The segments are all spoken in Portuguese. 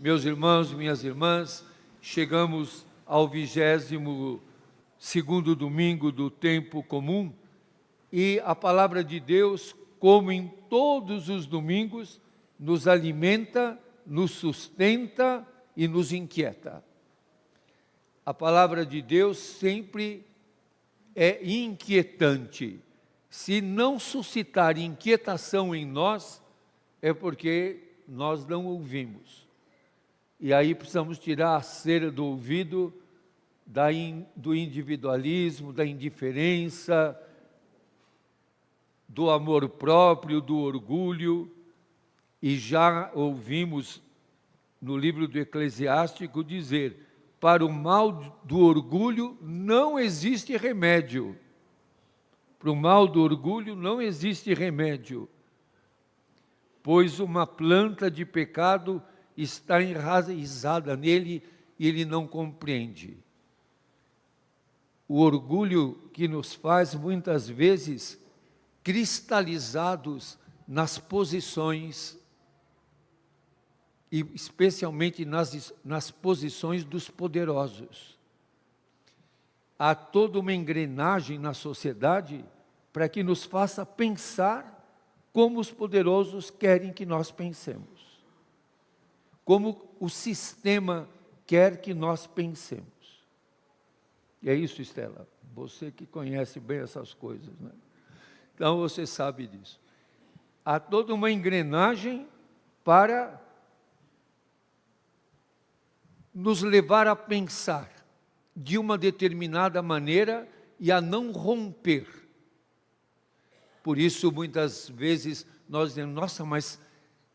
Meus irmãos, minhas irmãs, chegamos ao 22º domingo do tempo comum e a palavra de Deus, como em todos os domingos, nos alimenta, nos sustenta e nos inquieta. A palavra de Deus sempre é inquietante. Se não suscitar inquietação em nós, é porque nós não ouvimos. E aí precisamos tirar a cera do ouvido do individualismo, da indiferença, do amor próprio, do orgulho. E já ouvimos no livro do Eclesiástico dizer: para o mal do orgulho não existe remédio. Para o mal do orgulho não existe remédio, pois uma planta de pecado está enraizada nele e ele não compreende. O orgulho que nos faz, muitas vezes, cristalizados nas posições, e especialmente nas posições dos poderosos. Há toda uma engrenagem na sociedade para que nos faça pensar como os poderosos querem que nós pensemos, como o sistema quer que nós pensemos. E é isso, Estela, você que conhece bem essas coisas, né? Então você sabe disso. Há toda uma engrenagem para nos levar a pensar de uma determinada maneira e a não romper. Por isso, muitas vezes, nós dizemos: nossa, mas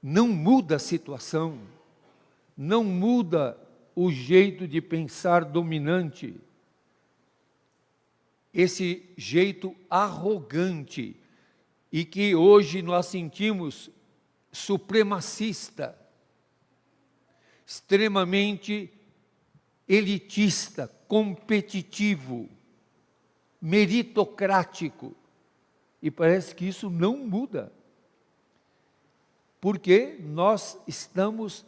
não muda a situação, não muda o jeito de pensar dominante, esse jeito arrogante, e que hoje nós sentimos supremacista, extremamente elitista, competitivo, meritocrático. E parece que isso não muda, porque nós estamos,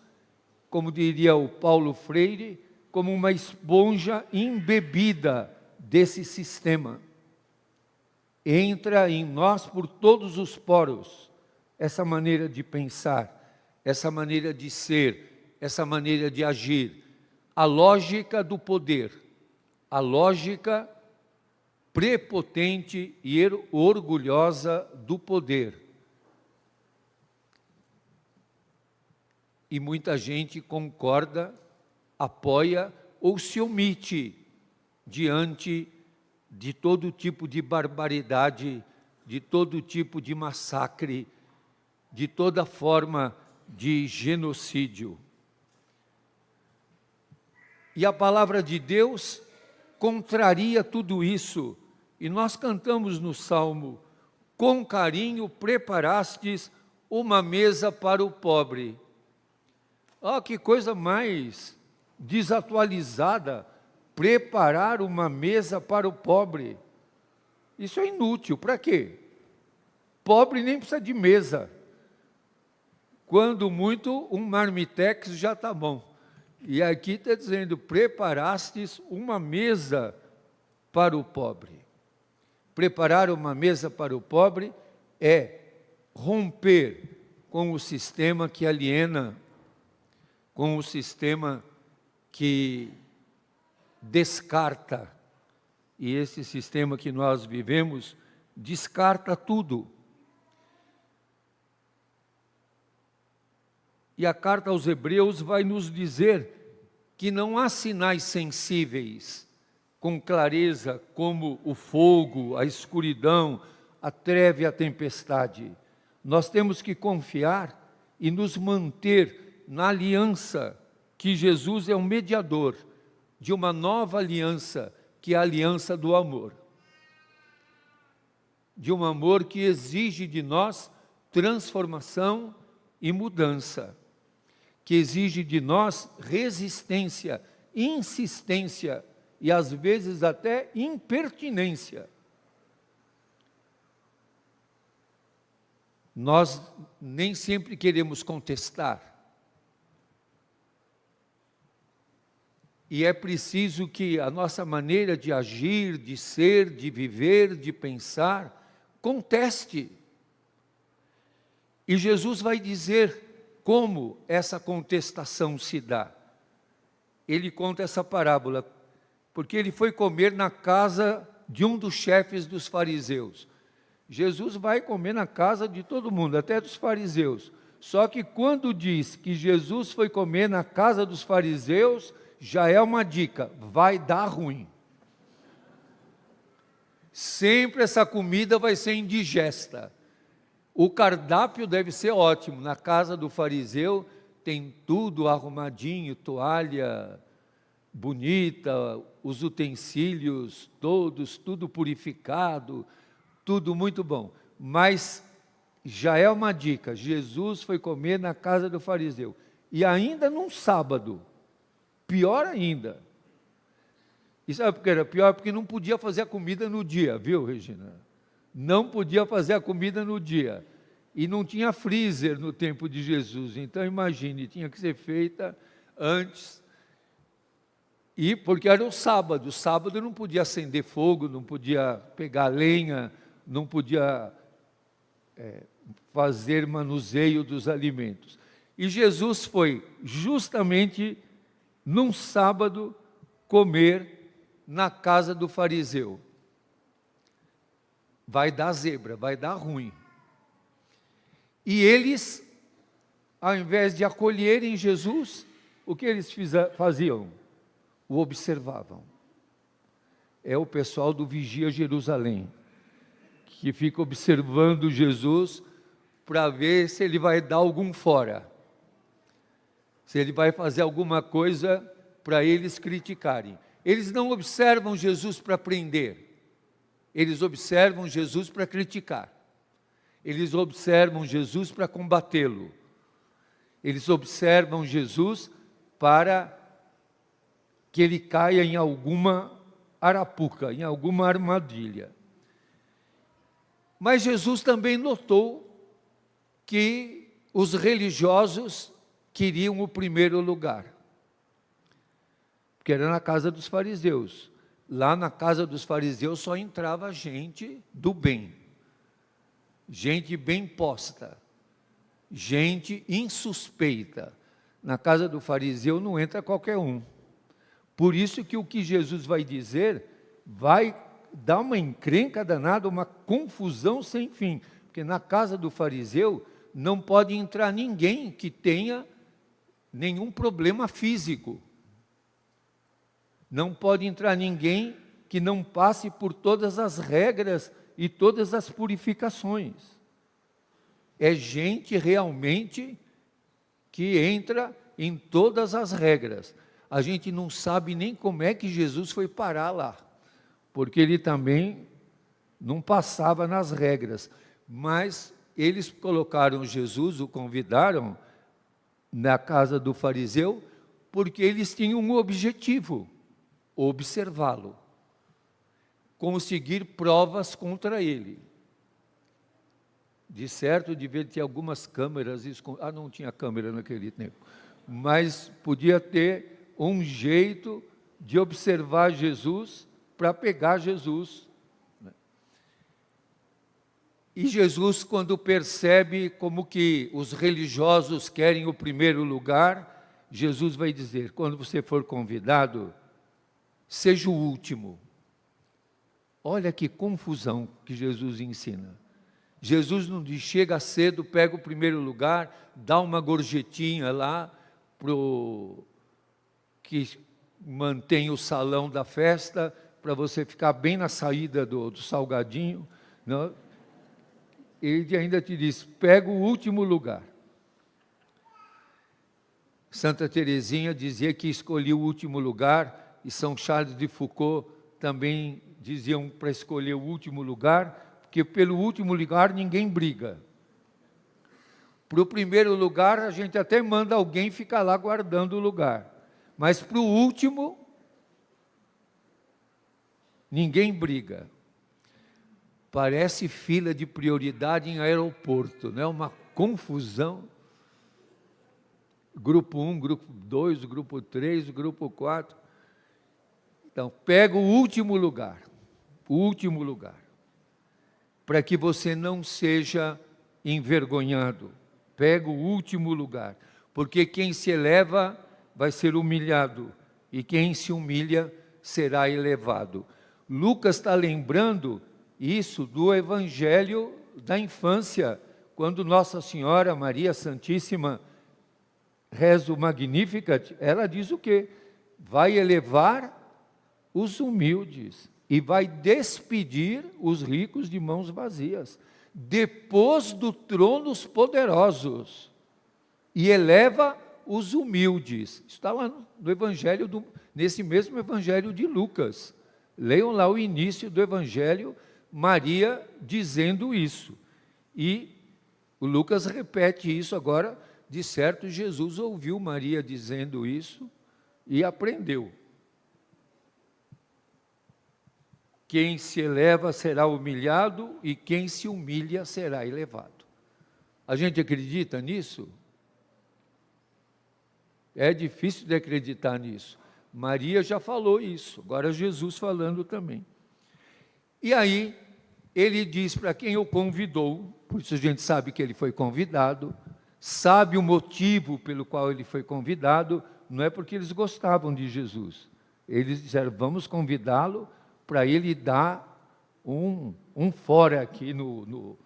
como diria o Paulo Freire, como uma esponja embebida desse sistema. Entra em nós por todos os poros essa maneira de pensar, essa maneira de ser, essa maneira de agir, a lógica do poder, a lógica prepotente e orgulhosa do poder. E muita gente concorda, apoia ou se omite diante de todo tipo de barbaridade, de todo tipo de massacre, de toda forma de genocídio. E a palavra de Deus contraria tudo isso. E nós cantamos no Salmo: com carinho preparastes uma mesa para o pobre. Ah, que coisa mais desatualizada, preparar uma mesa para o pobre. Isso é inútil, para quê? Pobre nem precisa de mesa. Quando muito, um marmitex já está bom. E aqui está dizendo: preparastes uma mesa para o pobre. Preparar uma mesa para o pobre é romper com o sistema que aliena, com o sistema que descarta. E esse sistema que nós vivemos descarta tudo. E a carta aos Hebreus vai nos dizer que não há sinais sensíveis com clareza como o fogo, a escuridão, a treva e a tempestade. Nós temos que confiar e nos manter na aliança, que Jesus é o mediador de uma nova aliança, que é a aliança do amor. De um amor que exige de nós transformação e mudança, que exige de nós resistência, insistência e às vezes até impertinência. Nós nem sempre queremos contestar, e é preciso que a nossa maneira de agir, de ser, de viver, de pensar, conteste. E Jesus vai dizer como essa contestação se dá. Ele conta essa parábola, porque ele foi comer na casa de um dos chefes dos fariseus. Jesus vai comer na casa de todo mundo, até dos fariseus. Só que quando diz que Jesus foi comer na casa dos fariseus, já é uma dica, vai dar ruim. Sempre essa comida vai ser indigesta. O cardápio deve ser ótimo. Na casa do fariseu tem tudo arrumadinho, toalha bonita, os utensílios todos, tudo purificado, tudo muito bom. Mas já é uma dica, Jesus foi comer na casa do fariseu. E ainda num sábado, pior ainda. E sabe por que era pior? Porque não podia fazer a comida no dia, viu, Regina? Não podia fazer a comida no dia. E não tinha freezer no tempo de Jesus. Então, imagine, tinha que ser feita antes. E porque era o sábado não podia acender fogo, não podia pegar lenha, não podia fazer manuseio dos alimentos. E Jesus foi justamente num sábado comer na casa do fariseu. Vai dar zebra, vai dar ruim. E eles, ao invés de acolherem Jesus, o que eles faziam? O observavam. É o pessoal do Vigia Jerusalém, que fica observando Jesus para ver se ele vai dar algum fora, se ele vai fazer alguma coisa para eles criticarem. Eles não observam Jesus para prender, eles observam Jesus para criticar, eles observam Jesus para combatê-lo, eles observam Jesus para que ele caia em alguma arapuca, em alguma armadilha. Mas Jesus também notou que os religiosos queriam o primeiro lugar, porque era na casa dos fariseus. Lá na casa dos fariseus só entrava gente do bem, gente bem posta, gente insuspeita. Na casa do fariseu não entra qualquer um. Por isso que o que Jesus vai dizer vai dar uma encrenca danada, uma confusão sem fim. Porque na casa do fariseu não pode entrar ninguém que tenha nenhum problema físico. Não pode entrar ninguém que não passe por todas as regras e todas as purificações. É gente realmente que entra em todas as regras. A gente não sabe nem como é que Jesus foi parar lá, porque ele também não passava nas regras. Mas eles colocaram Jesus, o convidaram na casa do fariseu, porque eles tinham um objetivo: observá-lo, conseguir provas contra ele. De certo, devia ter algumas câmeras, não tinha câmera naquele tempo, mas podia ter um jeito de observar Jesus para pegar Jesus. E Jesus, quando percebe como que os religiosos querem o primeiro lugar, Jesus vai dizer: quando você for convidado, seja o último. Olha que confusão que Jesus ensina. Jesus não diz: chega cedo, pega o primeiro lugar, dá uma gorjetinha lá para o que mantém o salão da festa, para você ficar bem na saída do salgadinho. Não? Ele ainda te diz: pega o último lugar. Santa Teresinha dizia que escolhia o último lugar, e São Charles de Foucault também diziam para escolher o último lugar, porque pelo último lugar ninguém briga. Para o primeiro lugar a gente até manda alguém ficar lá guardando o lugar, mas para o último ninguém briga. Parece fila de prioridade em aeroporto, não é? Uma confusão. Grupo 1, grupo 2, grupo 3, grupo 4. Então, pega o último lugar, para que você não seja envergonhado. Pega o último lugar, porque quem se eleva vai ser humilhado, e quem se humilha será elevado. Lucas está lembrando isso do Evangelho da infância, quando Nossa Senhora Maria Santíssima reza o Magnificat, ela diz o quê? Vai elevar os humildes e vai despedir os ricos de mãos vazias. Depôs do trono os poderosos e eleva os humildes. Está lá no Evangelho, nesse mesmo Evangelho de Lucas. Leiam lá o início do Evangelho, Maria dizendo isso. E o Lucas repete isso agora. De certo, Jesus ouviu Maria dizendo isso e aprendeu. Quem se eleva será humilhado e quem se humilha será elevado. A gente acredita nisso? É difícil de acreditar nisso. Maria já falou isso, agora Jesus falando também. E aí, ele diz para quem o convidou, por isso a gente sabe que ele foi convidado, sabe o motivo pelo qual ele foi convidado, não é porque eles gostavam de Jesus. Eles disseram, vamos convidá-lo para ele dar um fora aqui no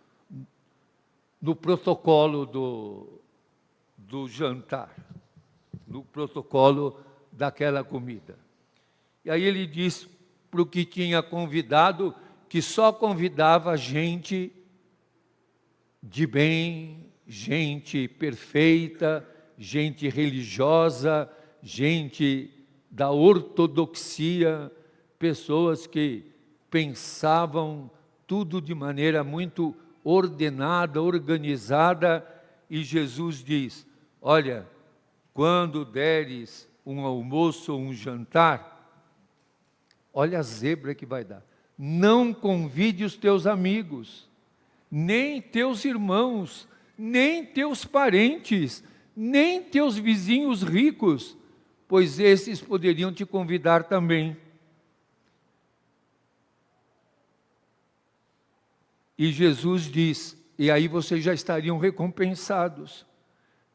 protocolo do jantar, no protocolo daquela comida. E aí ele diz para o que tinha convidado, que só convidava gente de bem, gente perfeita, gente religiosa, gente da ortodoxia, pessoas que pensavam tudo de maneira muito ordenada, organizada, e Jesus diz, olha, quando deres um almoço ou um jantar, olha a zebra que vai dar, não convide os teus amigos, nem teus irmãos, nem teus parentes, nem teus vizinhos ricos, pois esses poderiam te convidar também. E Jesus diz, e aí vocês já estariam recompensados.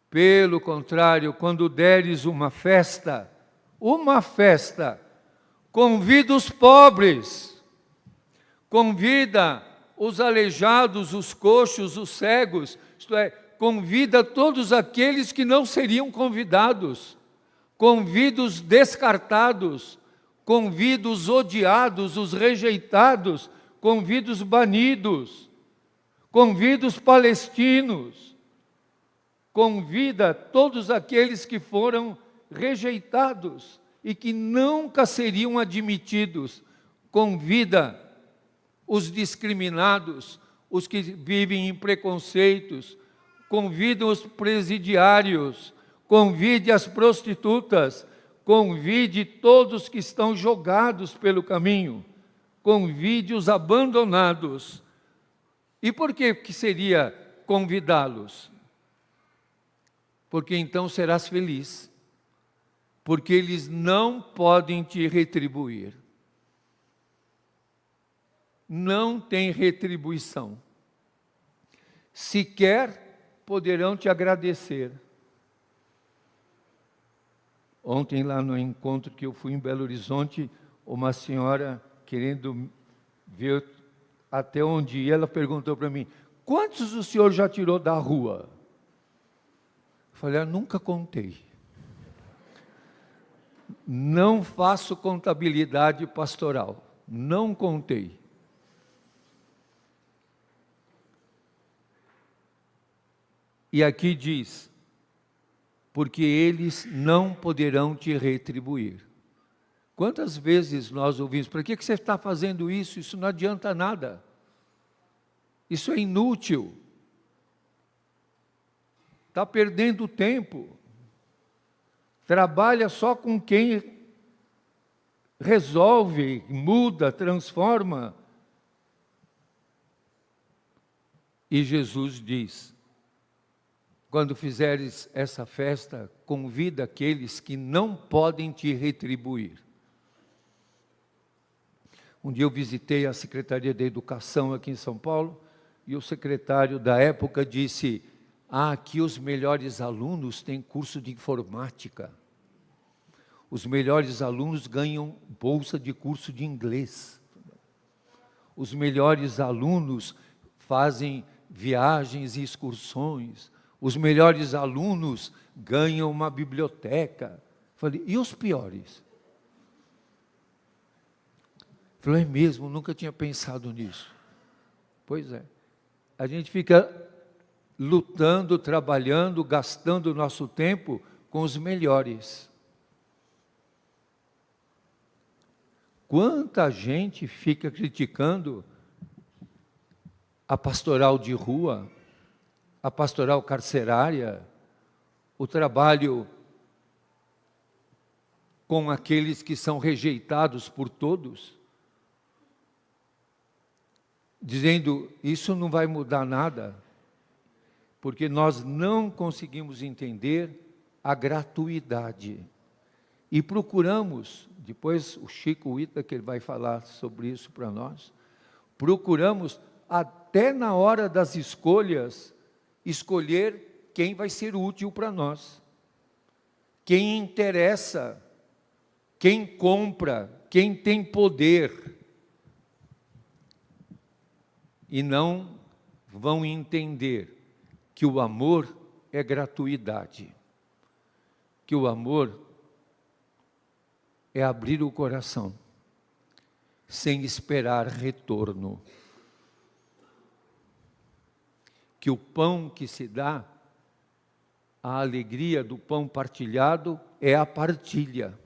Pelo contrário, quando deres uma festa, convida os pobres, convida os aleijados, os coxos, os cegos, isto é, convida todos aqueles que não seriam convidados, convida os descartados, convida os odiados, os rejeitados, convida os banidos, convida os palestinos, convida todos aqueles que foram rejeitados e que nunca seriam admitidos, convida os discriminados, os que vivem em preconceitos, convida os presidiários, convide as prostitutas, convide todos que estão jogados pelo caminho, convide os abandonados. E por que seria convidá-los? Porque então serás feliz, porque eles não podem te retribuir. Não tem retribuição. Sequer poderão te agradecer. Ontem lá no encontro que eu fui em Belo Horizonte, uma senhora querendo ver até onde ia, ela perguntou para mim, quantos o senhor já tirou da rua? Eu falei, nunca contei. Não faço contabilidade pastoral, não contei. E aqui diz, porque eles não poderão te retribuir. Quantas vezes nós ouvimos, para que você está fazendo isso? Isso não adianta nada. Isso é inútil. Está perdendo tempo. Trabalha só com quem resolve, muda, transforma. E Jesus diz, quando fizeres essa festa, convida aqueles que não podem te retribuir. Um dia eu visitei a Secretaria da Educação aqui em São Paulo, e o secretário da época disse: aqui os melhores alunos têm curso de informática. Os melhores alunos ganham bolsa de curso de inglês. Os melhores alunos fazem viagens e excursões. Os melhores alunos ganham uma biblioteca. Falei, e os piores? Falei, é mesmo, nunca tinha pensado nisso. Pois é. A gente fica lutando, trabalhando, gastando o nosso tempo com os melhores. Quanta gente fica criticando a pastoral de rua, a pastoral carcerária, o trabalho com aqueles que são rejeitados por todos, dizendo, isso não vai mudar nada, porque nós não conseguimos entender a gratuidade. E procuramos, depois o Chico Ita, que ele vai falar sobre isso para nós, procuramos até na hora das escolhas, escolher quem vai ser útil para nós, quem interessa, quem compra, quem tem poder, e não vão entender que o amor é gratuidade, que o amor é abrir o coração, sem esperar retorno. Que o pão que se dá, a alegria do pão partilhado é a partilha.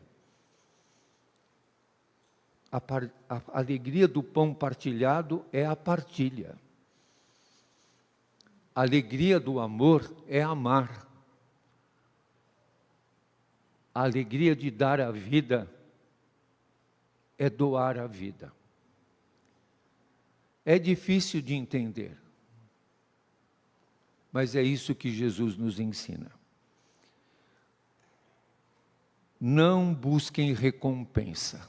A alegria do pão partilhado é a partilha. A alegria do amor é amar. A alegria de dar a vida é doar a vida. É difícil de entender, mas é isso que Jesus nos ensina. Não busquem recompensa.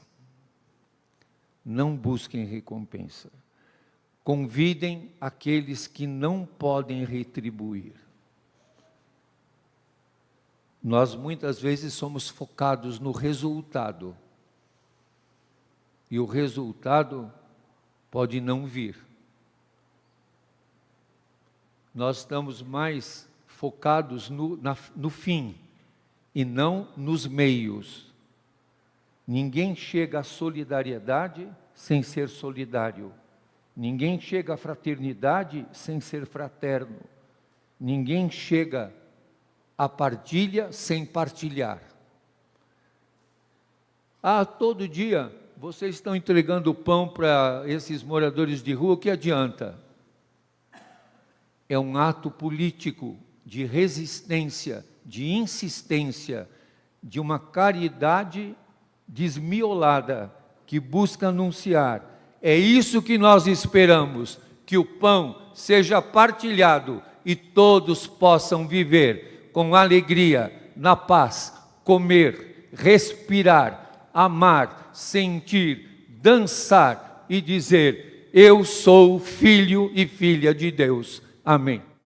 Não busquem recompensa. Convidem aqueles que não podem retribuir. Nós muitas vezes somos focados no resultado. E o resultado pode não vir. Nós estamos mais focados no fim e não nos meios. Ninguém chega à solidariedade sem ser solidário. Ninguém chega à fraternidade sem ser fraterno. Ninguém chega à partilha sem partilhar. Todo dia vocês estão entregando pão para esses moradores de rua, o que adianta? É um ato político de resistência, de insistência, de uma caridade desmiolada, que busca anunciar. É isso que nós esperamos, que o pão seja partilhado e todos possam viver com alegria, na paz, comer, respirar, amar, sentir, dançar e dizer, eu sou filho e filha de Deus. Amém.